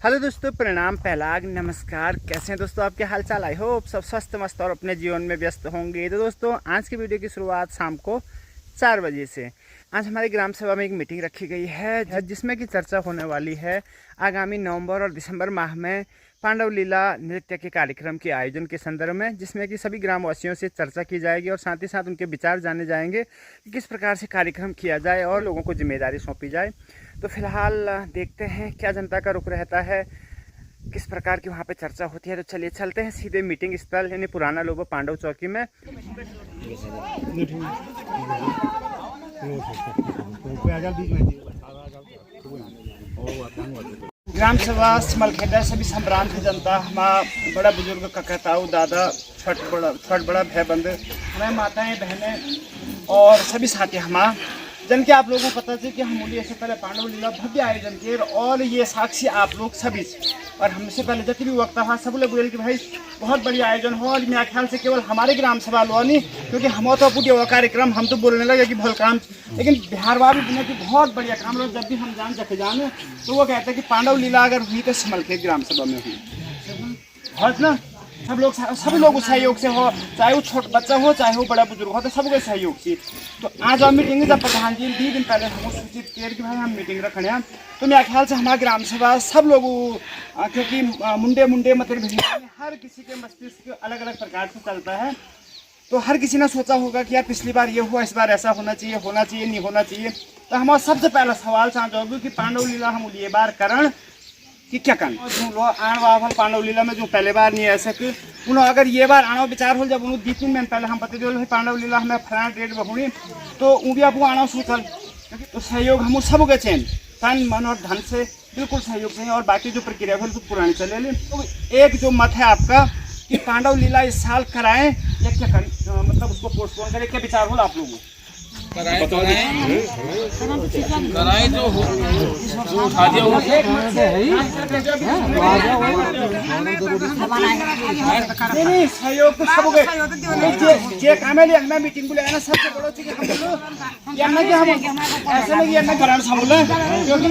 Hello दोस्तों, प्रणाम, पहलाग, नमस्कार। कैसे हैं दोस्तों? आपके हाल चाल? आई होप सब स्वस्थ मस्त और अपने जीवन में व्यस्त होंगे। तो दोस्तों, आज की वीडियो की शुरुआत शाम को 4 बजे से। आज हमारी ग्राम सभा में एक मीटिंग रखी गई है जिसमें की चर्चा होने वाली है आगामी नवंबर और दिसंबर माह में पांडव लीला नृत्य के कार्यक्रम के आयोजन के संदर्भ में, जिसमें कि सभी ग्रामवासियों से चर्चा की जाएगी और साथ ही साथ उनके विचार जाने जाएंगे कि किस प्रकार से कार्यक्रम किया जाए और लोगों को जिम्मेदारी सौंपी जाए। तो फिलहाल देखते हैं क्या जनता का रुख रहता है, किस प्रकार की वहाँ पे चर्चा होती है। तो चलिए चलते हैं सीधे मीटिंग स्थल यानी पुराना लोगो पांडव चौकी में। ग्राम सभा मलखेड़ा सभी संभ्रांत जनता, हमारा बड़ा बुजुर्ग ककताऊ दादा, छोट बड़ा भाई बंद, हमारे माताएं बहनें और सभी साथी हमारा जन के आप लोगों को पता है कि हम मूल्य से पहले पांडव लीला भव्य आयोजन किए और ये साक्षी आप लोग सभी और हमसे पहले जितने भी वक्ता हुआ सब लोग बोले कि भाई बहुत बढ़िया आयोजन हो। और मेरे ख्याल से केवल हमारे ग्राम सभा लो नहीं, क्योंकि हम तो पूरे वो कार्यक्रम हम तो बोलने लगे कि भल काम, लेकिन बिहार वाली दुनिया की बहुत बढ़िया काम लोग जब भी हम जाने तो वो कहते हैं कि पांडव लीला अगर हुई तो समल के ग्राम सभा में हुई बहुत ना। सभी लोग सहयोग से हो, चाहे वो छोटा बच्चा हो चाहे वो बड़ा बुजुर्ग हो, तो सबके सहयोग से। तो आज हम मीटिंग जब प्रधान जी 2 दिन पहले हमको सूचित किया कि भाई हम मीटिंग रखने हैं, तो मेरे ख्याल से हमारा ग्राम सभा सब लोग, क्योंकि मुंडे मतलब हर किसी के मस्तिष्क अलग अलग प्रकार से चलता है, तो हर किसी ने सोचा होगा कि यार पिछली बार ये हुआ, इस बार ऐसा होना चाहिए नहीं होना चाहिए। तो हमारा सबसे पहला सवाल चाहोगे कि पांडव लीला हम ये बार करण कि क्या करना जो आण पांडव लीला में जो पहले बार नहीं ऐसा कि उन्होंने अगर ये बार आना विचार हो, जब उन्होंने 2-3 महीने पहले हम बता दिए पांडव लीला हमें फलाना डेट बहुनी, तो भी आपको आना सोचल। तो सहयोग हम सब के चैन तन मन और धन से बिल्कुल सहयोग चाहिए और बाकी जो प्रक्रिया है तो पुरानी चले। तो एक जो मत है आपका कि पांडव लीला इस साल कराएं या क्या करें, मतलब उसको पोस्टपोन करें, क्या विचार हो आप लोगों को? कराए तो जो उठा दिया नहीं सहयोग तो सब गए जे काम है हमें मीटिंग को लेना सबसे बड़ा चीज हम बोलो या ना कि हम ऐसे नहीं या ना कराना समझ क्योंकि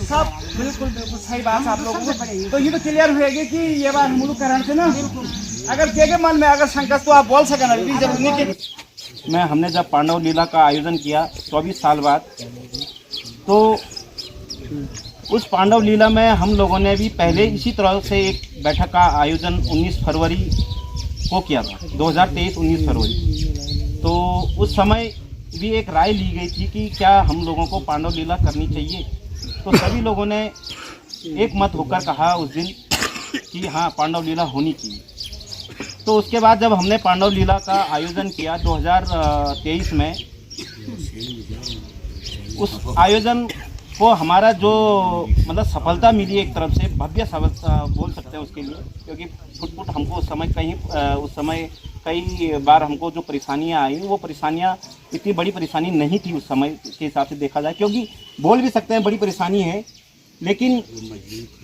सब बिल्कुल सही बात आप लोगों को। तो ये तो क्लियर होएगी कि ये बात हम लोग कराने से ना, अगर के मन में अगर शंका तो आप बोल सके ना। हमने जब पांडव लीला का आयोजन किया 24 साल बाद, तो उस पांडव लीला में हम लोगों ने भी पहले इसी तरह से एक बैठक का आयोजन 19 फरवरी को किया था, 2023 19 फरवरी। तो उस समय भी एक राय ली गई थी कि क्या हम लोगों को पांडव लीला करनी चाहिए। तो सभी लोगों ने एक मत होकर कहा उस दिन कि हाँ पांडव लीला होनी चाहिए। तो उसके बाद जब हमने पांडव लीला का आयोजन किया 2023 में, उस आयोजन को हमारा जो मतलब सफलता मिली एक तरफ से, भव्य सफलता बोल सकते हैं उसके लिए, क्योंकि फुट हमको उस समय कई बार हमको जो परेशानियां आई वो परेशानियां इतनी बड़ी परेशानी नहीं थी उस समय के हिसाब से देखा जाए, क्योंकि बोल भी सकते हैं बड़ी परेशानी है, लेकिन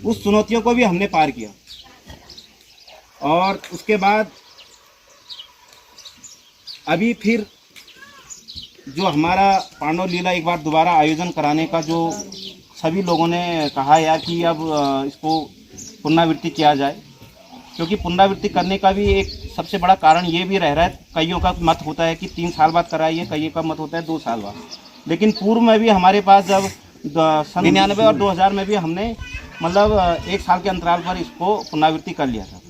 उस चुनौतियों को भी हमने पार किया। और उसके बाद अभी फिर जो हमारा पांडव लीला एक बार दोबारा आयोजन कराने का जो सभी लोगों ने कहा यार कि अब इसको पुनरावृत्ति किया जाए, क्योंकि पुनरावृत्ति करने का भी एक सबसे बड़ा कारण ये भी रह रहा है, कईयों का मत होता है कि 3 साल बाद कराइए, कईयों का मत होता है 2 साल बाद। लेकिन पूर्व में भी हमारे पास जब 99 और 2000 में भी हमने मतलब 1 साल के अंतराल पर इसको पुनरावृत्ति कर लिया था।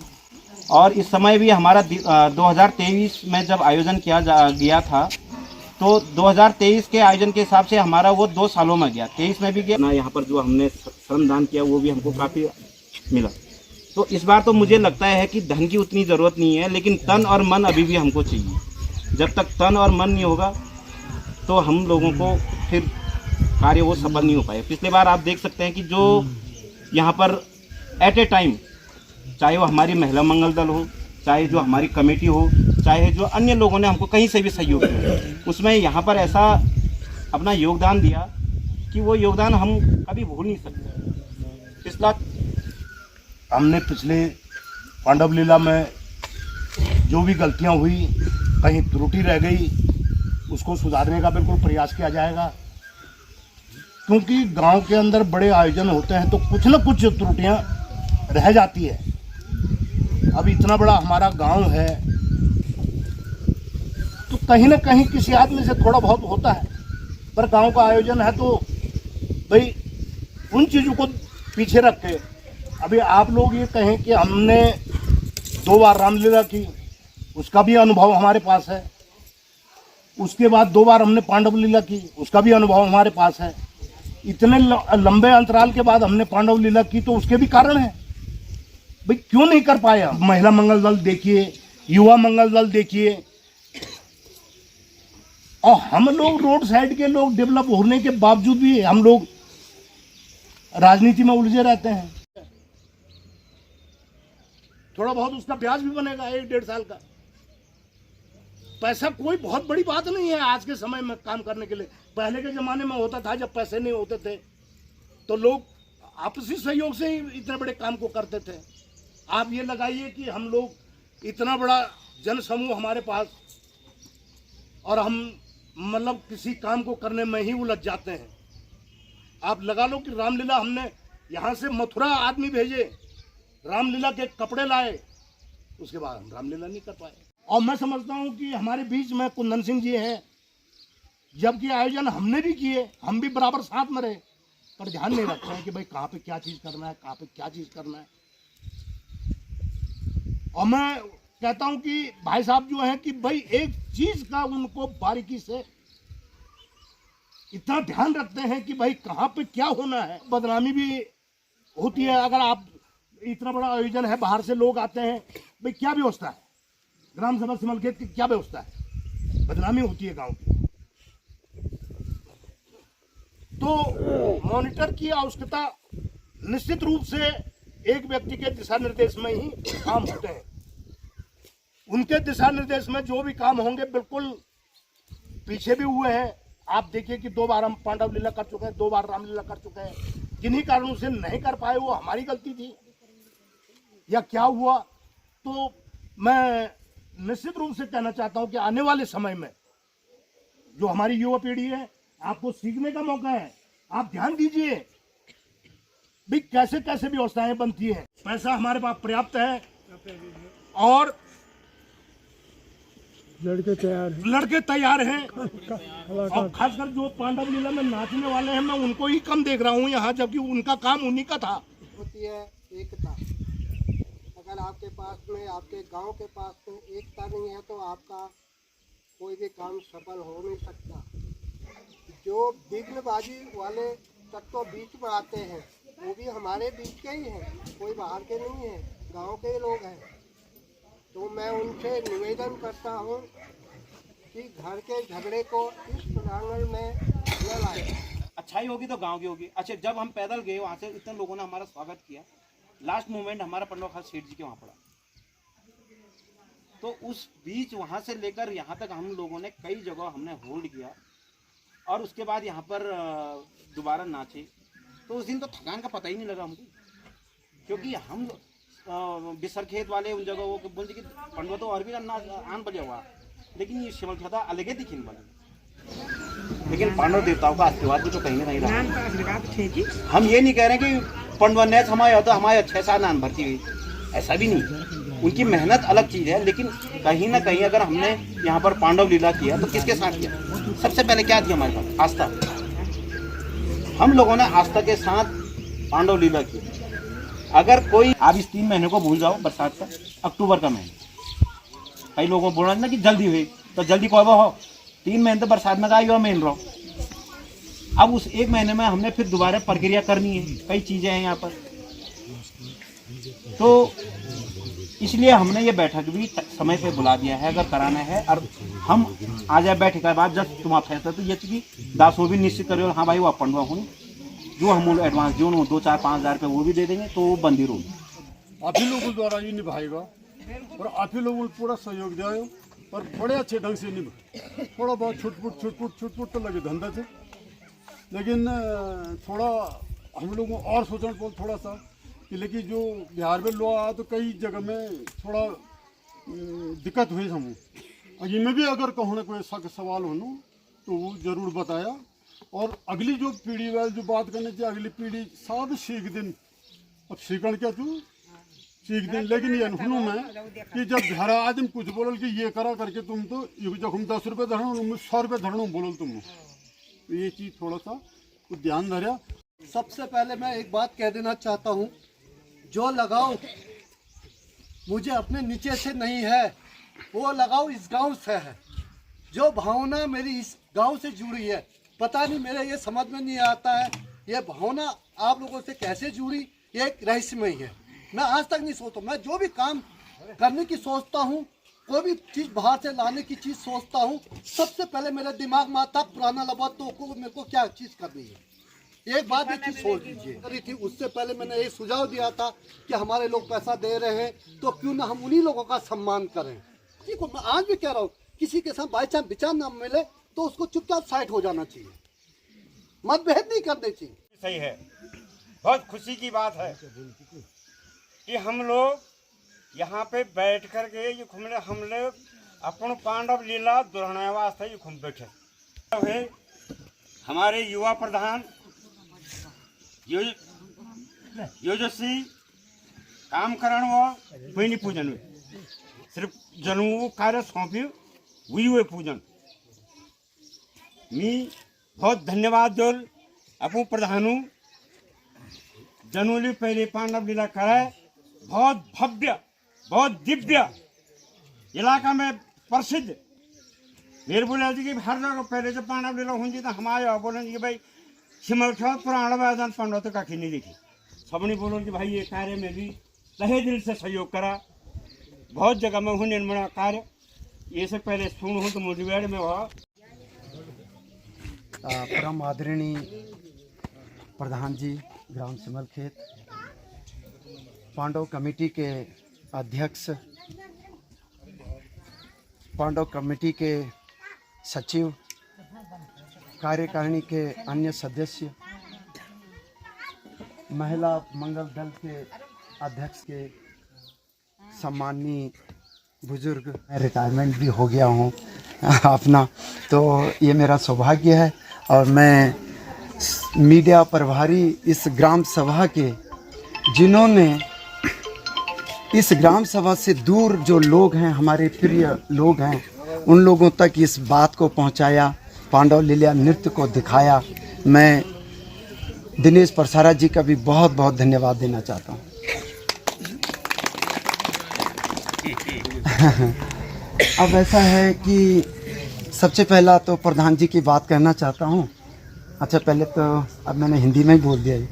और इस समय भी हमारा 2023 में जब आयोजन किया गया था, तो 2023 के आयोजन के हिसाब से हमारा वो 2 सालों में गया, 23 में भी गया ना। यहाँ पर जो हमने श्रमदान किया वो भी हमको काफ़ी मिला। तो इस बार तो मुझे लगता है कि धन की उतनी ज़रूरत नहीं है, लेकिन तन और मन अभी भी हमको चाहिए। जब तक तन और मन नहीं होगा तो हम लोगों को फिर कार्य वो सफल नहीं हो पाए। पिछले बार आप देख सकते हैं कि जो यहाँ पर एट ए टाइम, चाहे वो हमारी महिला मंगल दल हो, चाहे जो हमारी कमेटी हो, चाहे जो अन्य लोगों ने हमको कहीं से भी सहयोग किया, उसमें यहाँ पर ऐसा अपना योगदान दिया कि वो योगदान हम कभी भूल नहीं सकते। हमने पिछले पांडव लीला में जो भी गलतियाँ हुई, कहीं त्रुटि रह गई, उसको सुधारने का बिल्कुल प्रयास किया जाएगा। क्योंकि गांव के अंदर बड़े आयोजन होते हैं तो कुछ न कुछ त्रुटियां रह जाती है। अब इतना बड़ा हमारा गांव है तो कहीं ना कहीं किसी आदमी से थोड़ा बहुत होता है, पर गांव का आयोजन है तो भाई उन चीज़ों को पीछे रख के अभी आप लोग ये कहें कि हमने 2 बार रामलीला की, उसका भी अनुभव हमारे पास है। उसके बाद 2 बार हमने पांडव लीला की, उसका भी अनुभव हमारे पास है। इतने लंबे अंतराल के बाद हमने पांडव लीला की तो उसके भी कारण है। भाई क्यों नहीं कर पाया? महिला मंगल दल देखिए, युवा मंगल दल देखिए, और हम लोग रोड साइड के लोग डेवलप होने के बावजूद भी हम लोग राजनीति में उलझे रहते हैं। थोड़ा बहुत उसका ब्याज भी बनेगा 1-1.5 साल का। पैसा कोई बहुत बड़ी बात नहीं है आज के समय में काम करने के लिए। पहले के ज़माने में होता था जब पैसे नहीं होते थे तो लोग आपसी सहयोग से ही इतने बड़े काम को करते थे। आप ये लगाइए कि हम लोग इतना बड़ा जन समूह हमारे पास और हम मतलब किसी काम को करने में ही उलझ जाते हैं। आप लगा लो कि रामलीला हमने यहाँ से मथुरा आदमी भेजे, रामलीला के कपड़े लाए, उसके बाद हम रामलीला नहीं कर पाए। और मैं समझता हूँ कि हमारे बीच में कुंदन सिंह जी हैं, जबकि आयोजन हमने भी किए, हम भी बराबर साथ में रहे, पर ध्यान नहीं रखते हैं कि भाई कहाँ पे क्या चीज़ करना है, कहाँ पे क्या चीज़ करना है। और मैं कहता हूँ कि भाई साहब जो हैं कि भाई एक चीज़ का उनको बारीकी से इतना ध्यान रखते हैं कि भाई कहाँ पे क्या होना है। बदनामी भी होती है। अगर आप इतना बड़ा आयोजन है, बाहर से लोग आते हैं, भाई क्या व्यवस्था है, ग्राम सभा सिमलखेत की क्या व्यवस्था है, बदनामी होती है गांव की। तो मॉनिटर की आवश्यकता निश्चित रूप से एक व्यक्ति के दिशा निर्देश में ही काम होते हैं। उनके दिशा निर्देश में जो भी काम होंगे, बिल्कुल पीछे भी हुए हैं। आप देखिए कि 2 बार हम पांडव लीला कर चुके हैं, 2 बार रामलीला कर चुके हैं। किन्हीं कारणों से नहीं कर पाए, वो हमारी गलती थी या क्या हुआ, तो मैं निश्चित रूप से कहना चाहता हूं कि आने वाले समय में जो हमारी युवा पीढ़ी है, आपको सीखने का मौका है। आप ध्यान दीजिए भी कैसे कैसे व्यवस्थाएं बनती हैं। पैसा हमारे पास पर्याप्त है और लड़के तैयार हैं। और खासकर जो पांडव लीला में नाचने वाले हैं, मैं उनको ही कम देख रहा हूँ यहाँ, जबकि उनका काम उन्हीं का था। होती है एकता। अगर आपके पास में, आपके गांव के पास में एकता नहीं है तो आपका कोई भी काम सफल हो नहीं सकता। जो विघ्नबाजी वाले तत्व बीच में आते हैं वो भी हमारे बीच के ही हैं, कोई बाहर के नहीं हैं, गांव के ही लोग हैं। तो मैं उनसे निवेदन करता हूं कि घर के झगड़े को इस प्रांगण में न लाएं। अच्छाई होगी तो गांव की होगी। अच्छा, जब हम पैदल गए वहाँ से, इतने लोगों ने हमारा स्वागत किया। लास्ट मोमेंट हमारा पंडवा खास सेठ जी के वहाँ पड़ा, तो उस बीच वहाँ से लेकर यहाँ तक हम लोगों ने कई जगह हमने होल्ड किया और उसके बाद यहाँ पर दोबारा नाचे। तो उस दिन तो थकान का पता ही नहीं लगा हमको, क्योंकि हम बिसरखेत वाले उन जगहों को बोलते कि पंडवा तो और भी आन बजा हुआ, लेकिन ये सिमलखेता अलग ही दिखने वाले। लेकिन पांडव देवताओं का आशीर्वाद भी तो कहीं ना कहीं रहा। हम ये नहीं कह रहे कि पंडवा नेच हमारे होता हमारे 6 साल नान भर्ती हुई, ऐसा भी नहीं। उनकी मेहनत अलग चीज़ है, लेकिन कहीं ना कहीं अगर हमने यहाँ पर पांडव लीला किया तो किसके साथ किया? सबसे पहले क्या थी हमारे पास? आस्था। हम लोगों ने आस्था के साथ पांडव लीला की। अगर कोई आप इस 3 महीने को भूल जाओ, बरसात का, अक्टूबर का महीना, कई लोगों को बोल रहे ना कि जल्दी हुई, तो जल्दी कब हो? 3 महीने तो बरसात में का मेन रहो। अब उस 1 महीने में हमने फिर दोबारा प्रक्रिया करनी है, कई चीज़ें हैं यहाँ पर, तो इसलिए हमने ये बैठक भी समय पे बुला दिया है। अगर कराना है और हम आ जाए बैठक के बाद जब तुम्हारा फैसला, तो ये चीज़ दास वो भी निश्चित करो, हाँ भाई वो पंडवा हूँ, जो हम एडवांस जो 2-4-5 हज़ार रुपये वो भी दे देंगे, तो वो बंदी रोग आप ही लोगों द्वारा ये निभाएगा और आप ही लोगों को पूरा सहयोग दिया और बड़े अच्छे ढंग से निभाए। थोड़ा बहुत छुटपुट तो लगे धंधा से, लेकिन थोड़ा हम लोगों और सोचना पड़ा थोड़ा सा कि, लेकिन जो बिहार में लोग आया तो कई जगह में थोड़ा दिक्कत हुई समूह। और इनमें भी अगर कहूँ ना कोई सवाल हो तो वो ज़रूर बताया और अगली जो पीढ़ी वाली जो बात करनी चाहिए, अगली पीढ़ी सब सीख दिन, अब सीखण क्या तू सीख दिन, लेकिन ये अनुभव में कि जब घर आदमी कुछ बोलल कि ये करा करके तुम तो जब हम 10 रुपये धरणो 100 रुपये धरणो बोलल तुम, तो ये चीज़ थोड़ा सा ध्यान धरा। सबसे पहले मैं एक बात कह देना चाहता हूँ, जो लगाव मुझे अपने नीचे से नहीं है, वो लगाव इस गांव से है। जो भावना मेरी इस गांव से जुड़ी है, पता नहीं मेरे ये समझ में नहीं आता है, ये भावना आप लोगों से कैसे जुड़ी, ये एक रहस्यमय है। मैं आज तक नहीं सोचता, मैं जो भी काम करने की सोचता हूँ, कोई भी चीज़ बाहर से लाने की चीज़ सोचता हूँ, सबसे पहले मेरे दिमाग में आता पुराना लबा तो को मेरे को क्या चीज़ करनी है। एक बात एक चीज़ सोच लीजिए करी थी, उससे पहले मैंने एक सुझाव दिया था कि हमारे लोग पैसा दे रहे हैं तो क्यों ना हम उन्हीं लोगों का सम्मान करें। ठीक है, मैं आज भी कह रहा हूँ, किसी के साथ बाई चांस विचार ना मिले तो उसको चुपचाप साइड हो जाना चाहिए, मतभेद नहीं करने चाहिए। सही है, बहुत खुशी की बात है कि हम लोग यहाँ पे बैठ कर के ये हम लोग अपन पांडव लीला दोहराने वास्ते ये घूम बैठे। हमारे युवा प्रधान योजस्वी काम करण कोई नहीं पूजन हुए, सिर्फ जनू कार्य सौंपी हुई हुए पूजन। मी बहुत धन्यवाद जोल अपू प्रधानु जनूली पहले पांडव लीला कराए, बहुत भव्य बहुत दिव्य इलाका में प्रसिद्ध। मेरे बोले जी कि हर जगह पहले से पांडव लीला होंगी तो हमारे बोलेंगे कि भाई सिमरछा पुराण मैदान पांडव तो काखी नहीं देखी। सबने बोलो कि भाई ये कार्य में भी तहे दिल से सहयोग करा, बहुत जगह में हूँ निर्माण कार्य ये से पहले सुन हूँ तो मुठभेड़ में हुआ। परम आदरणीय प्रधान जी ग्राम सिमलखेत, पांडव कमेटी के अध्यक्ष, पांडव कमेटी के सचिव, कार्यकारिणी के अन्य सदस्य, महिला मंगल दल के अध्यक्ष के सम्माननीय बुजुर्ग, मैं रिटायरमेंट भी हो गया हूँ अपना, तो ये मेरा सौभाग्य है। और मैं मीडिया प्रभारी इस ग्राम सभा के, जिन्होंने इस ग्राम सभा से दूर जो लोग हैं, हमारे प्रिय लोग हैं, उन लोगों तक इस बात को पहुंचाया, पांडव लीला नृत्य को दिखाया, मैं दिनेश परसारा जी का भी बहुत बहुत धन्यवाद देना चाहता हूं। अब ऐसा है कि सबसे पहला तो प्रधान जी की बात कहना चाहता हूं। अच्छा, पहले तो अब मैंने हिंदी में ही बोल दिया है।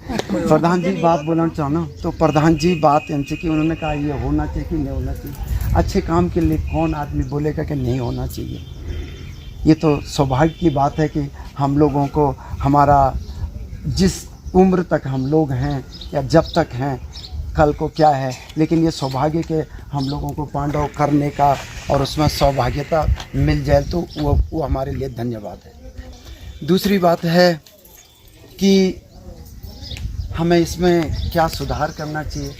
प्रधान जी बात बोलना चाहना, तो प्रधान जी बात इनसे कि उन्होंने कहा ये होना चाहिए कि नहीं होना चाहिए। अच्छे काम के लिए कौन आदमी बोलेगा कि नहीं होना चाहिए। ये तो सौभाग्य की बात है कि हम लोगों को, हमारा जिस उम्र तक हम लोग हैं या जब तक हैं, कल को क्या है, लेकिन ये सौभाग्य के हम लोगों को पांडव करने का और उसमें सौभाग्यता मिल जाए तो वो हमारे लिए धन्यवाद है। दूसरी बात है कि हमें इसमें क्या सुधार करना चाहिए।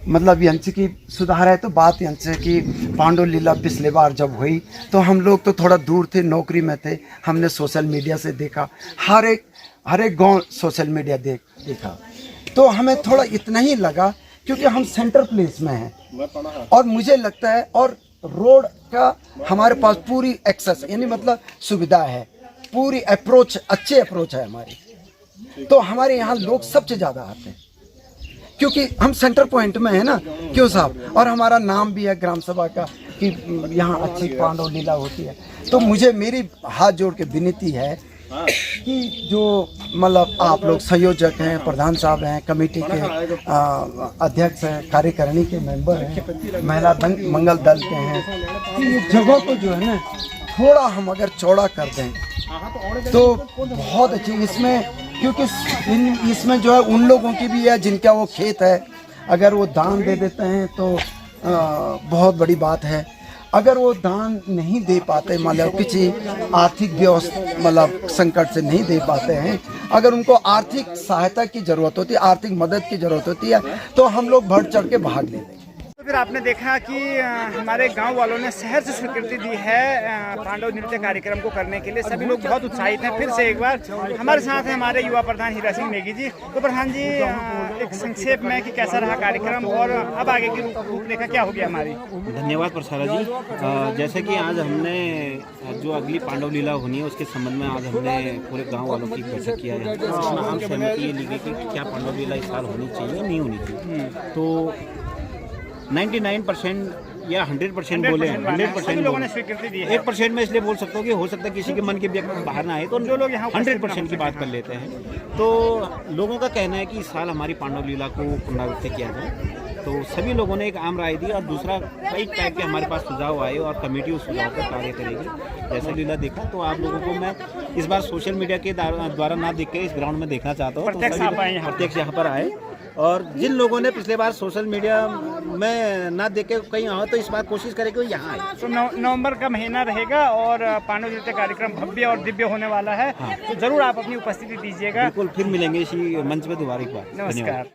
मतलब यंत्र की सुधार है तो बात यंत्र की पांडव लीला पिछले बार जब हुई तो हम लोग तो थोड़ा दूर थे, नौकरी में थे, हमने सोशल मीडिया से देखा, हर एक गांव सोशल मीडिया देखा, तो हमें थोड़ा इतना ही लगा क्योंकि हम सेंटर प्लेस में हैं और मुझे लगता है, और रोड का हमारे पास पूरी एक्सेस यानी मतलब सुविधा है, पूरी अप्रोच, अच्छे अप्रोच है हमारी, तो हमारे यहाँ लोग सबसे ज़्यादा आते हैं क्योंकि हम सेंटर पॉइंट में है ना, क्यों साहब, और हमारा नाम भी है ग्राम सभा का कि यहाँ अच्छी पांडव लीला होती है। तो मुझे मेरी हाथ जोड़ के विनती है कि जो मतलब आप लोग संयोजक हैं, प्रधान साहब हैं, कमेटी के अध्यक्ष हैं, कार्यकारिणी के मेंबर हैं, महिला मंगल दल के हैं, कि ये जगह को जो है ना थोड़ा हम अगर चौड़ा कर दें तो बहुत अच्छी, इसमें क्योंकि इसमें जो है उन लोगों की भी है जिनका वो खेत है, अगर वो दान दे देते हैं तो बहुत बड़ी बात है। अगर वो दान नहीं दे पाते, मतलब किसी आर्थिक व्यवस्था मतलब संकट से नहीं दे पाते हैं, अगर उनको आर्थिक सहायता की ज़रूरत होती है, आर्थिक मदद की ज़रूरत होती है, तो हम लोग बढ़ चढ़ के भाग लेते हैं। फिर आपने देखा कि हमारे गांव वालों ने शहर से स्वीकृति दी है पांडव नृत्य कार्यक्रम को करने के लिए। सभी लोग बहुत उत्साहित हैं। फिर से एक बार हमारे साथ हैं हमारे युवा प्रधान हीरा सिंह नेगी जी। तो प्रधान जी एक संक्षेप में कि कैसा रहा कार्यक्रम और अब आगे की रूपरेखा क्या होगी हमारी? धन्यवाद प्रसारा जी। जैसे कि आज हमने जो अगली पांडव लीला होनी है उसके संबंध में आज हमने पूरे गांव वालों की बैठक किया है। उसमें आम सहमति ये ली गई कि क्या पांडव लीला इस साल होनी चाहिए नहीं होनी चाहिए। तो 99% या 100% बोले 100% लोगों ने स्वीकृति दी है। 1% में इसलिए बोल सकता हूँ कि हो सकता है किसी के मन के व्यक्त बाहर ना आए तो जो लोग यहाँ 100% की बात कर लेते हैं। तो लोगों का कहना है कि इस साल हमारी पांडव लीला को पुनरावृत्ति किया जाए। तो सभी लोगों ने एक आम राय दी और दूसरा कई टाइप के हमारे पास सुझाव आए और कमेटी उस सुझाव पर कार्य करेगी। जैसा लीला देखा तो आप लोगों को मैं इस बार सोशल मीडिया के द्वारा ना देख के इस ग्राउंड में देखना चाहता हूँ। प्रत्यक्ष यहाँ पर आए और जिन लोगों ने पिछले बार सोशल मीडिया में ना देख के कहीं आए तो इस बार कोशिश करें कि वो यहाँ आए। तो नवंबर का महीना रहेगा और पांडव नृत्य कार्यक्रम भव्य और दिव्य होने वाला है। तो जरूर आप अपनी उपस्थिति दीजिएगा। बिल्कुल, फिर मिलेंगे इसी मंच पे दोबारा एक बार। नमस्कार।